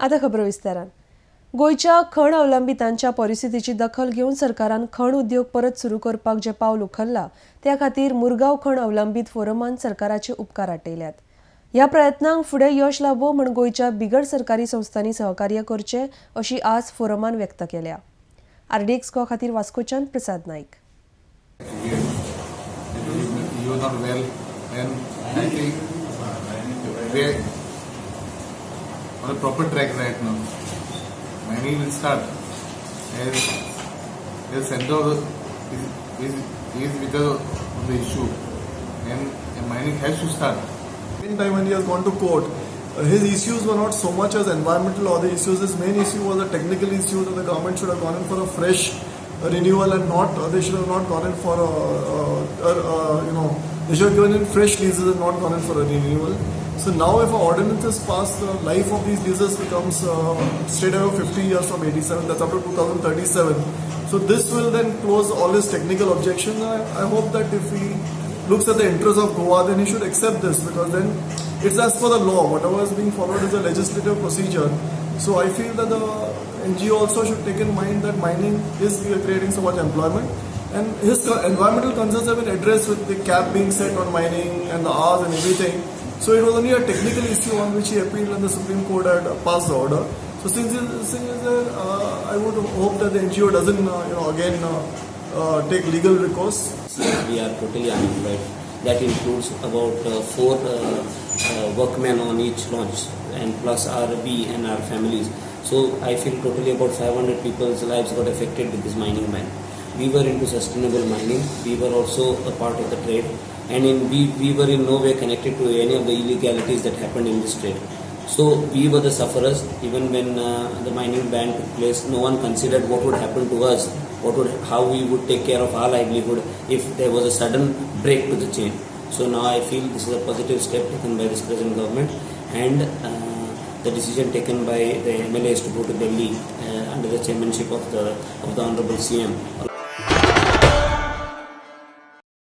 आता खबर विस्तारान. गोयच्या खण अवलंबितांच्या परिस्थितीची दखल घेवन सरकारान खण उद्योग परत सुरू करपाक जे पावल उखल्ला त्या खातीर मुरगांव खण अवलंबीत फोरमान सरकाराचे उपकार आटयल्यात. ह्या प्रयत्नांक फुडें यश लाबो म्हण गोयच्या बिगर सरकारी संस्थांनी सहकार्य करचे अशी आस फोरमान व्यक्त केल्या. RDX गोवा खातीर वास्कोच्यान प्रसाद Naik. On a proper track right now. Mining will start as the center is because of the issue, and mining has to start. In time when he has gone to court, his issues were not so much as environmental or the issues. His main issue was a technical issue that the government should have gone in for a fresh renewal and not they should have not gone in for they should have given in fresh leases and not gone in for a renewal. So now if an ordinance is passed, the life of these leases becomes straight away 50 years from 87, that's up to 2037. So this will then close all his technical objections. I hope that if he looks at the interests of Goa, then he should accept this, because then it's as per the law. Whatever is being followed is a legislative procedure. So I feel that the NGO also should take in mind that mining is creating so much employment, and his environmental concerns have been addressed with the cap being set on mining and the hours and everything. So it was only a technical issue on which he appealed, and the Supreme Court had passed the order. So since this thing is there, I would hope that the NGO doesn't again take legal recourse. We are totally unemployed. That includes about 4 workmen on each launch, and plus we and our families. So I feel totally about 500 people's lives got affected with this mining ban. We were into sustainable mining. We were also a part of the trade, and we were in no way connected to any of the illegalities that happened in this trade. So we were the sufferers. Even when the mining ban took place, no one considered what would happen to us, how we would take care of our livelihood if there was a sudden break to the chain. So now I feel this is a positive step taken by this present government, and the decision taken by the MLAs to go to Delhi under the chairmanship of the Honorable CM.